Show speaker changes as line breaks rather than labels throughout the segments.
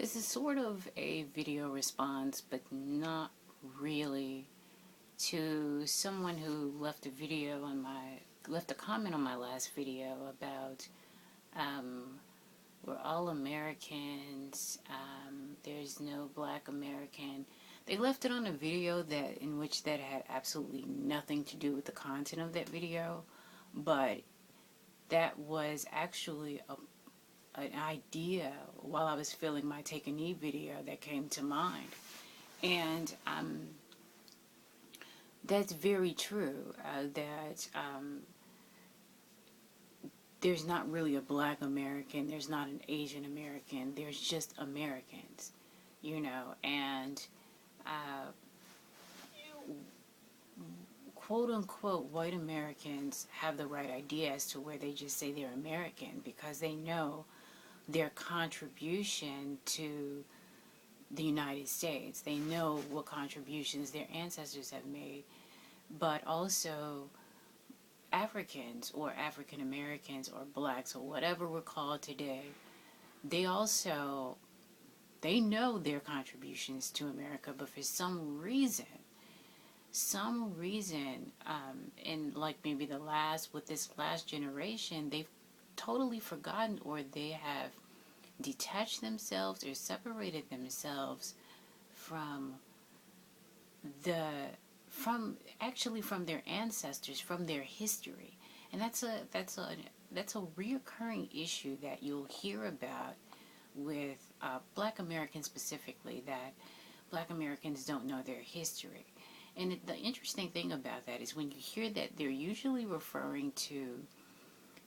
This is sort of a video response, but not really, to someone who left a comment on my last video about we're all Americans. There's no Black American. They left it on a video in which that had absolutely nothing to do with the content of that video, but that was actually an idea while I was filming my Take a Knee video that came to mind. And that's very true, that there's not really a Black American, there's not an Asian American, there's just Americans, and quote unquote white Americans have the right idea as to where they just say they're American because they know their contribution to the United States. They know what contributions their ancestors have made, but also Africans or African Americans or blacks or whatever we're called today, they know their contributions to America, but for some reason, in like maybe this last generation, they've totally forgotten, or they have detached themselves or separated themselves from their ancestors, from their history. And that's a reoccurring issue that you'll hear about with Black Americans specifically, that Black Americans don't know their history. And the interesting thing about that is when you hear that, they're usually referring to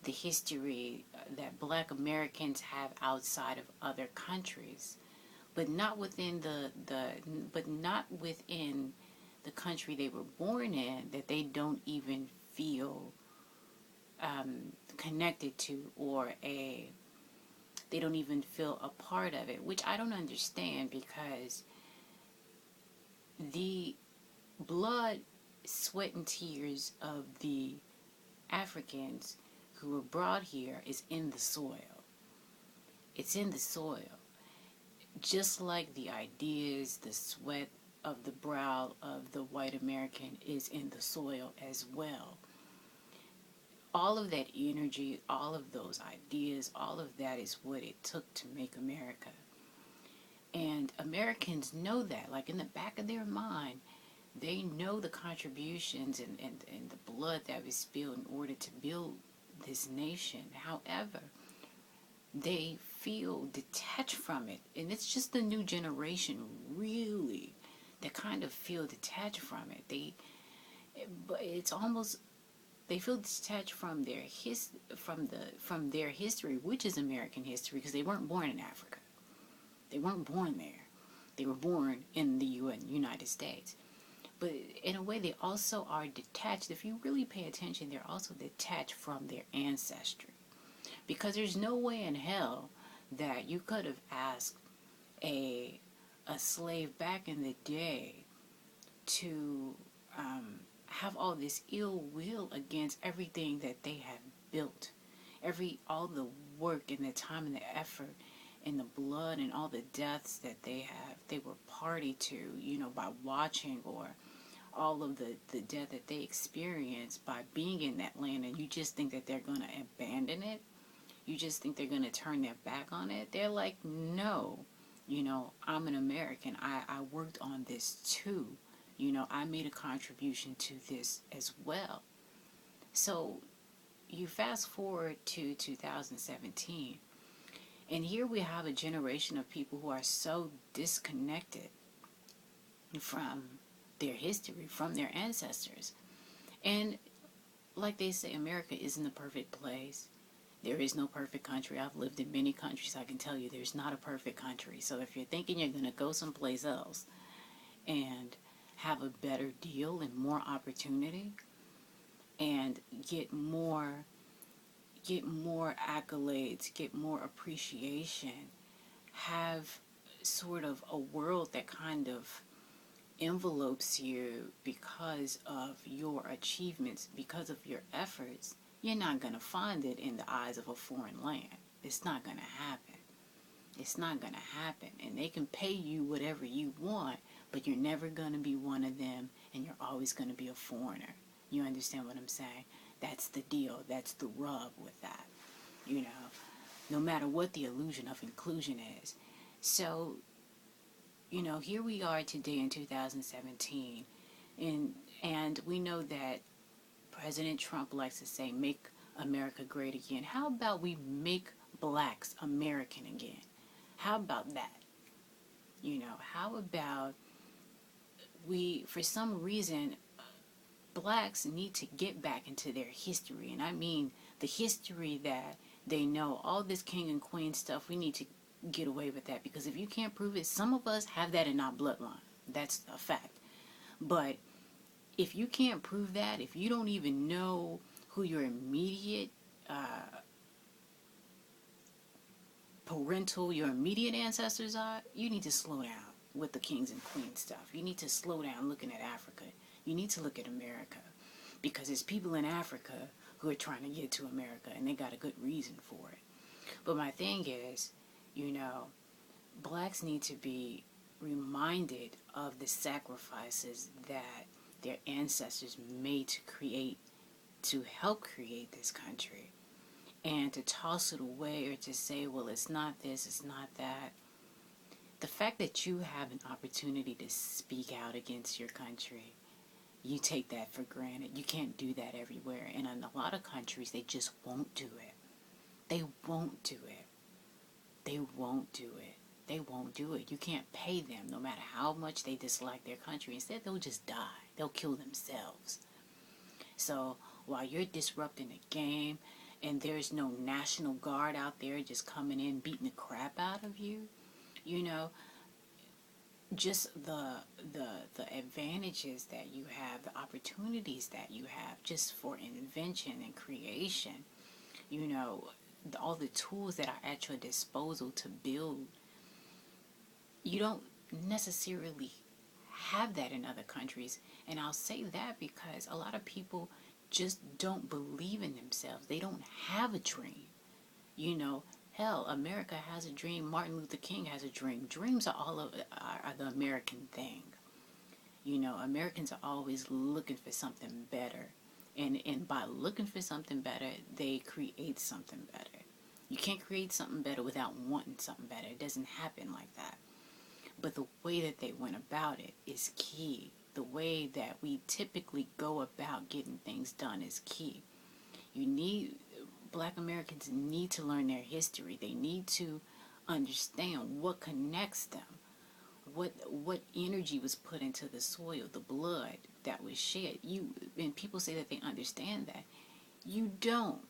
the history that Black Americans have outside of other countries, but not within the country they were born in, that they don't even feel connected to, or they don't even feel a part of it, which I don't understand, because the blood, sweat, and tears of the Africans who were brought here is in the soil. It's in the soil. Just like the ideas, the sweat of the brow of the white American is in the soil as well. All of that energy, all of those ideas, all of that is what it took to make America. And Americans know that, like in the back of their mind, they know the contributions and the blood that was spilled in order to build this nation. However, they feel detached from it. And it's just the new generation, really, that kind of feel detached from it. They feel detached from their their history, which is American history, because they weren't born in Africa. They weren't born there. They were born in the United States. But in a way, they also are detached. If you really pay attention, they're also detached from their ancestry. Because there's no way in hell that you could have asked a slave back in the day to have all this ill will against everything that they have built. All the work and the time and the effort and the blood and all the deaths that they were party to, by watching, or all of the death that they experienced by being in that land, and you just think that they're going to abandon it? You just think they're going to turn their back on it? They're like, no, I'm an American. I worked on this too. I made a contribution to this as well. So you fast forward to 2017, and here we have a generation of people who are so disconnected from their history, from their ancestors. And like they say, America isn't a perfect place. There is no perfect country. I've lived in many countries. I can tell you there's not a perfect country. So if you're thinking you're going to go someplace else and have a better deal and more opportunity and get more accolades, get more appreciation, have sort of a world that kind of envelopes you because of your achievements, because of your efforts, you're not going to find it in the eyes of a foreign land. It's not going to happen. It's not going to happen. And they can pay you whatever you want, but you're never going to be one of them, and you're always going to be a foreigner. You understand what I'm saying? That's the deal. That's the rub with that. You know, no matter what the illusion of inclusion is. So, you know, here we are today in 2017, and we know that President Trump likes to say, make America great again. How about we make blacks American again? How about that? You know, how about we, for some reason, blacks need to get back into their history. And I mean the history that they know. All this king and queen stuff, we need to get away with that. Because if you can't prove it, some of us have that in our bloodline. That's a fact. But if you can't prove that, if you don't even know who your immediate your immediate ancestors are, you need to slow down with the kings and queens stuff. You need to slow down looking at Africa. You need to look at America, because there's people in Africa who are trying to get to America, and they got a good reason for it. But my thing is, you know, blacks need to be reminded of the sacrifices that their ancestors made to help create this country. And to toss it away or to say, well, it's not this, it's not that. The fact that you have an opportunity to speak out against your country, you take that for granted. You can't do that everywhere. And in a lot of countries, they just won't do it. They won't do it. They won't do it. They won't do it. You can't pay them no matter how much they dislike their country. Instead, they'll just die. They'll kill themselves. So while you're disrupting the game and there's no National Guard out there just coming in beating the crap out of you, you know, just the advantages that you have, the opportunities that you have just for invention and creation, you know, all the tools that are at your disposal to build, you don't necessarily have that in other countries. And I'll say that because a lot of people just don't believe in themselves. They don't have a dream. You know, hell, America has a dream. Martin Luther King has a dream. Dreams are the American thing. You know, Americans are always looking for something better. And by looking for something better, they create something better. You can't create something better without wanting something better. It doesn't happen like that. But the way that they went about it is key. The way that we typically go about getting things done is key. Black Americans need to learn their history. They need to understand what connects them. What energy was put into the soil, the blood that was shed. And people say that they understand that. You don't.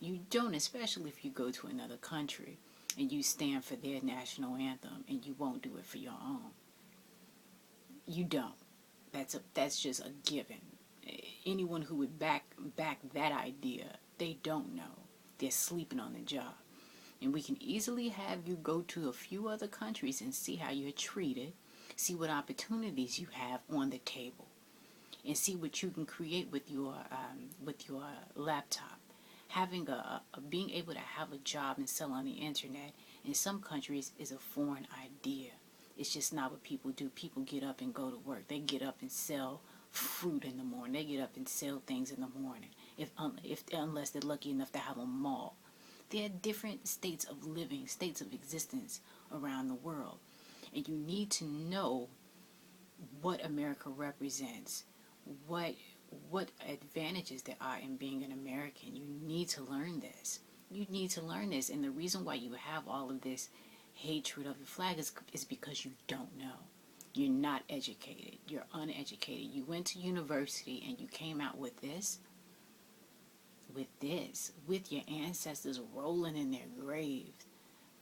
You don't, especially if you go to another country and you stand for their national anthem and you won't do it for your own. You don't. That's just a given. Anyone who would back that idea, they don't know. They're sleeping on the job. And we can easily have you go to a few other countries and see how you're treated, see what opportunities you have on the table, and see what you can create with your laptop. Being able to have a job and sell on the internet in some countries is a foreign idea. It's just not what people do. People get up and go to work. They get up and sell fruit in the morning. They get up and sell things in the morning. Unless they're lucky enough to have a mall. There are different states of living, states of existence around the world. And you need to know what America represents, what advantages there are in being an American. You need to learn this. You need to learn this. And the reason why you have all of this hatred of the flag is because you don't know. You're not educated. You're uneducated. You went to university and you came out with your ancestors rolling in their graves,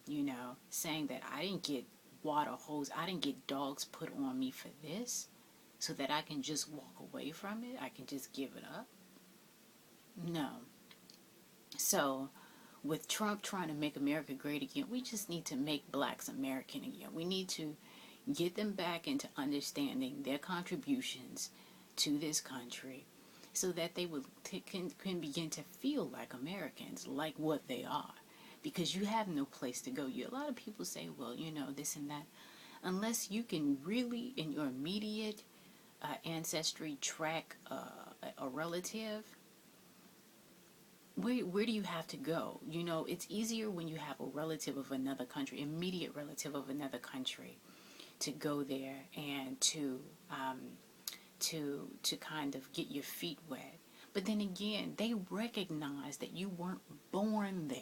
you know, saying that I didn't get water hose, I didn't get dogs put on me for this, so that I can just walk away from it, I can just give it up. No. So, with Trump trying to make America great again, we just need to make blacks American again. We need to get them back into understanding their contributions to this country, so that they can begin to feel like Americans, like what they are. because you have no place to go. A lot of people say, well, this and that. Unless you can really, in your immediate ancestry, track a relative, where do you have to go? It's easier when you have a relative of another country, immediate relative of another country, to go there and to kind of get your feet wet. But then again, they recognize that you weren't born there.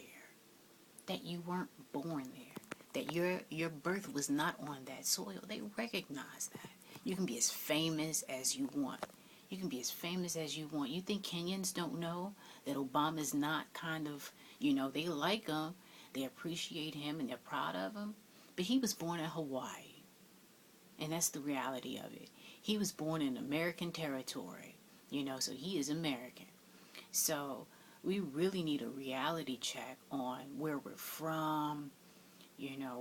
That you weren't born there. That your birth was not on that soil. They recognize that. You can be as famous as you want. You can be as famous as you want. You think Kenyans don't know that Obama's not kind of, they like him, they appreciate him, and they're proud of him? But he was born in Hawaii. And that's the reality of it. He was born in American territory, so he is American. So we really need a reality check on where we're from,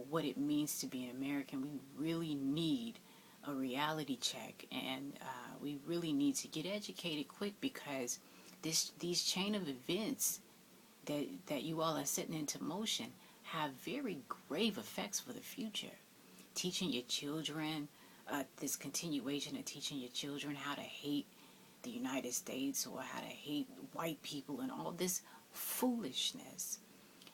what it means to be an American. We really need a reality check, and we really need to get educated quick, because these chain of events that you all are setting into motion have very grave effects for the future. Teaching your children, this continuation of teaching your children how to hate the United States or how to hate white people and all this foolishness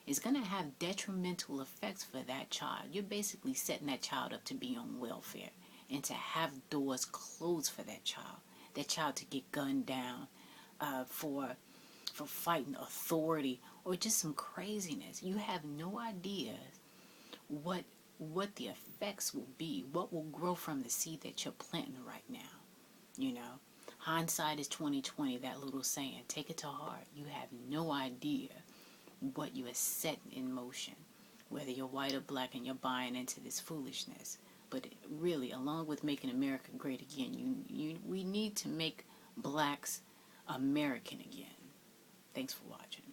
is going to have detrimental effects for that child. You're basically setting that child up to be on welfare and to have doors closed for that child to get gunned down for fighting authority or just some craziness. You have no idea what the effects will be, what will grow from the seed that you're planting right now. Hindsight is 20/20, that little saying. Take it to heart. You have no idea what you are setting in motion, whether you're white or black and you're buying into this foolishness. But really, along with making America great again, we need to make blacks American again. Thanks for watching.